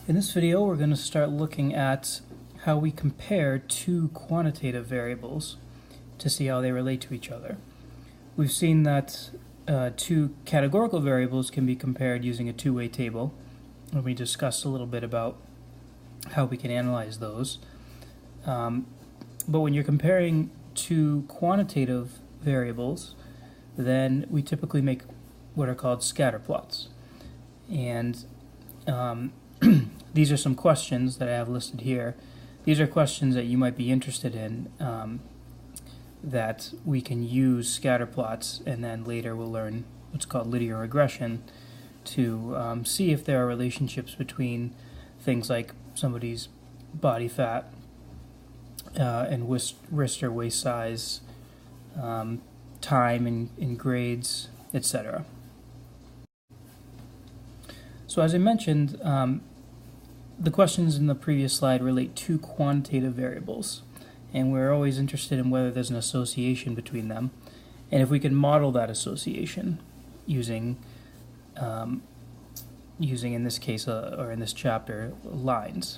In this video, we're going to start looking at how we compare two quantitative variables to see how they relate to each other. We've seen that two categorical variables can be compared using a two-way table, and we discussed a little bit about how we can analyze those. But when you're comparing two quantitative variables, then we typically make what are called scatterplots. And these are some questions that I have listed here. These are questions that you might be interested in that we can use scatterplots, and then later we'll learn what's called linear regression to see if there are relationships between things like somebody's body fat and wrist or waist size, time in grades, etc. So as I mentioned, the questions in the previous slide relate to quantitative variables, and we're always interested in whether there's an association between them, and if we can model that association using in this case, or in this chapter, lines.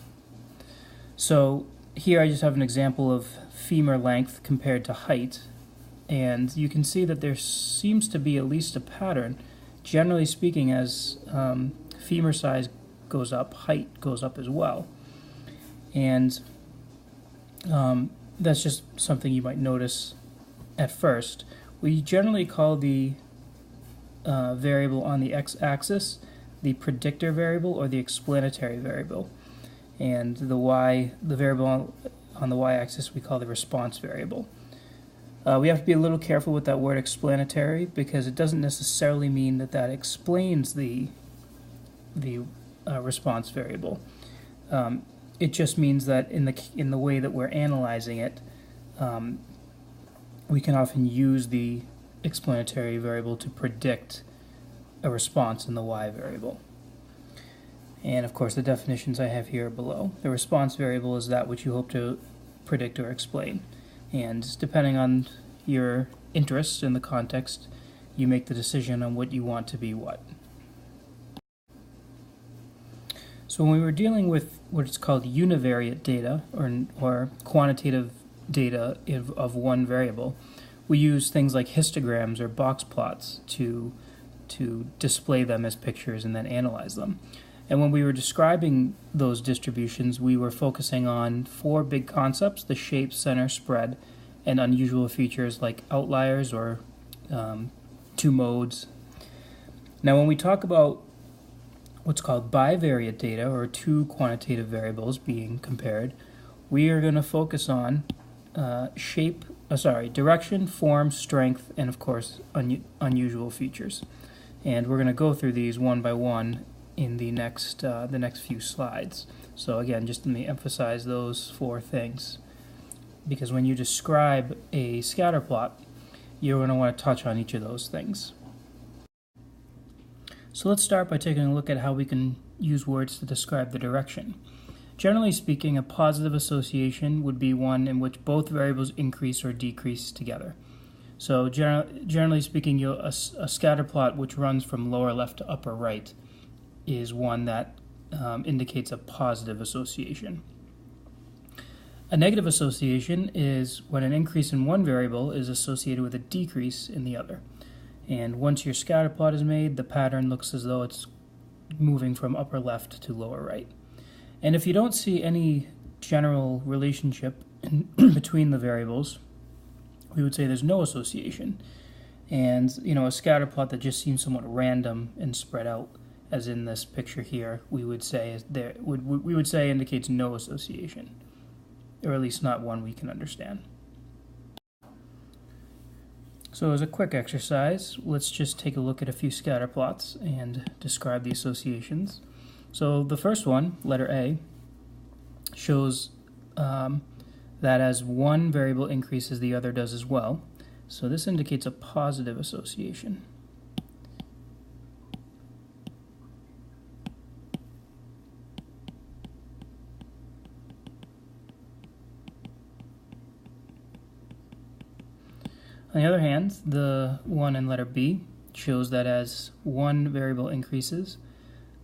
So here I just have an example of femur length compared to height, and you can see that there seems to be at least a pattern. Generally speaking, as femur size goes up, height goes up as well. And that's just something you might notice at first. We generally call the variable on the x-axis the predictor variable or the explanatory variable. And the variable on the y-axis we call the response variable. We have to be a little careful with that word explanatory, because it doesn't necessarily mean that explains the response variable. It just means that in the way that we're analyzing it, we can often use the explanatory variable to predict a response in the y variable. And of course the definitions I have here are below. The response variable is that which you hope to predict or explain. And depending on your interests in the context, you make the decision on what you want to be what. So when we were dealing with what's called univariate data, or quantitative data of one variable, we use things like histograms or box plots to display them as pictures and then analyze them. And when we were describing those distributions, we were focusing on four big concepts: the shape, center, spread, and unusual features like outliers or two modes. Now when we talk about what's called bivariate data, or two quantitative variables being compared, we are going to focus on direction, form, strength, and of course unusual features. And we're going to go through these one by one in the next few slides. So again, just let me emphasize those four things, because when you describe a scatterplot, you're going to want to touch on each of those things. So let's start by taking a look at how we can use words to describe the direction. Generally speaking, a positive association would be one in which both variables increase or decrease together. So generally speaking, a scatterplot which runs from lower left to upper right is one that indicates a positive association. A negative association is when an increase in one variable is associated with a decrease in the other. And once your scatterplot is made, the pattern looks as though it's moving from upper left to lower right. And if you don't see any general relationship between the variables, we would say there's no association. And a scatterplot that just seems somewhat random and spread out, as in this picture here, we would say indicates no association, or at least not one we can understand. So as a quick exercise, let's just take a look at a few scatterplots and describe the associations. So the first one, letter A, shows that as one variable increases, the other does as well. So this indicates a positive association. On the other hand, the one in letter B shows that as one variable increases,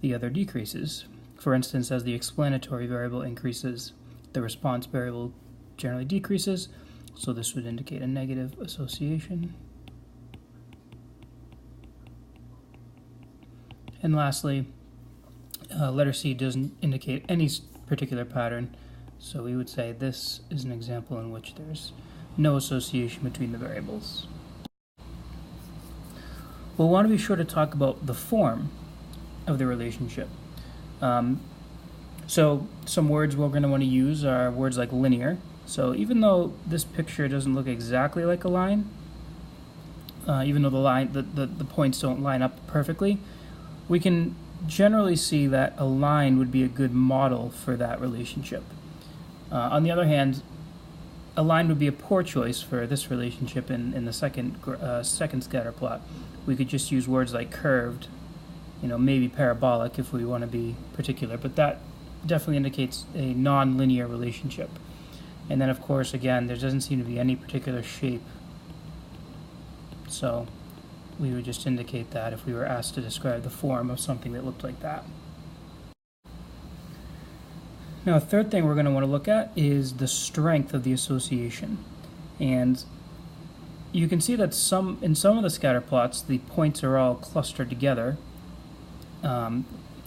the other decreases. For instance, as the explanatory variable increases, the response variable generally decreases, so this would indicate a negative association. And lastly, letter C doesn't indicate any particular pattern, so we would say this is an example in which there's no association between the variables. We'll want to be sure to talk about the form of the relationship. So some words we're going to want to use are words like linear. So even though this picture doesn't look exactly like a line, even though the points don't line up perfectly, we can generally see that a line would be a good model for that relationship. On the other hand, a line would be a poor choice for this relationship in the second scatter plot. We could just use words like curved, maybe parabolic if we want to be particular, but that definitely indicates a non-linear relationship. And then, of course, again, there doesn't seem to be any particular shape, so we would just indicate that if we were asked to describe the form of something that looked like that. Now, a third thing we're going to want to look at is the strength of the association. And you can see that in some of the scatter plots, the points are all clustered together,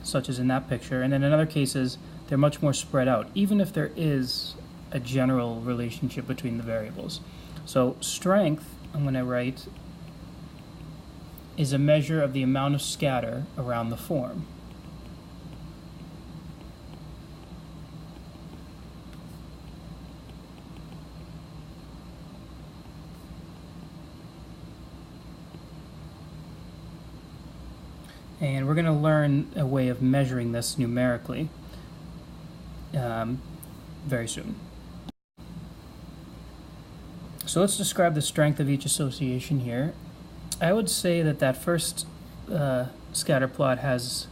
such as in that picture, and then in other cases, they're much more spread out, even if there is a general relationship between the variables. So strength, I'm going to write, is a measure of the amount of scatter around the form. And we're going to learn a way of measuring this numerically very soon. So let's describe the strength of each association here. I would say that first scatter plot has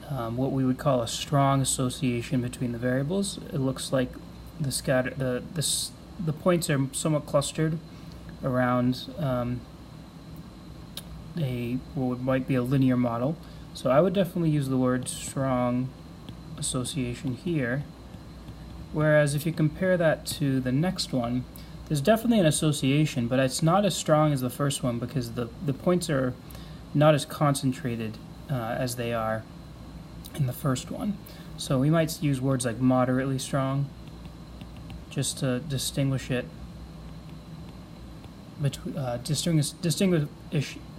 what we would call a strong association between the variables. It looks like the points are somewhat clustered around what might be a linear model. So I would definitely use the word strong association here. Whereas if you compare that to the next one, there's definitely an association, but it's not as strong as the first one because the points are not as concentrated as they are in the first one. So we might use words like moderately strong just to distinguish it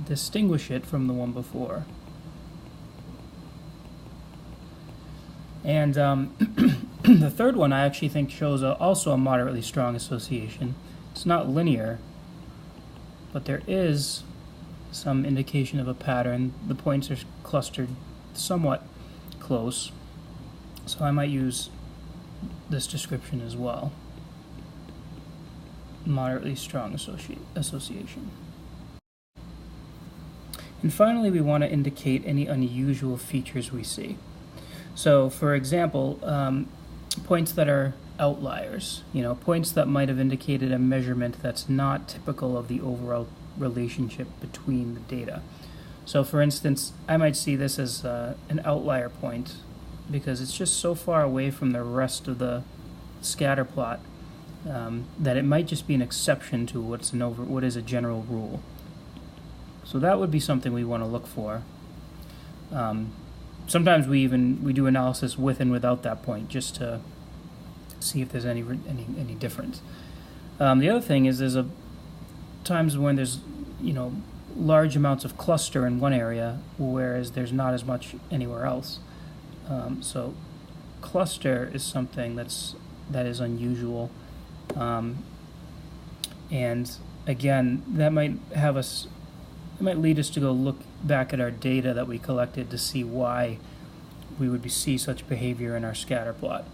distinguish it from the one before. And the third one I actually think shows also a moderately strong association. It's not linear, but there is some indication of a pattern. The points are clustered somewhat close, so I might use this description as well. Moderately strong association. And finally, we want to indicate any unusual features we see. So, for example, points that are outliers, points that might have indicated a measurement that's not typical of the overall relationship between the data. So, for instance, I might see this as an outlier point because it's just so far away from the rest of the scatter plot that it might just be an exception to what is a general rule. So that would be something we want to look for. Sometimes we do analysis with and without that point just to see if there's any difference. The other thing is there's times when there's large amounts of cluster in one area, whereas there's not as much anywhere else. So cluster is something that is unusual. And again, that might lead us to go look back at our data that we collected to see why we would see such behavior in our scatter plot.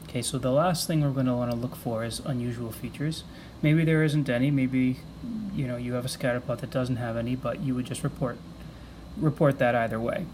Okay, so the last thing we're going to want to look for is unusual features. Maybe there isn't any. Maybe you have a scatter plot that doesn't have any, but you would just report that either way.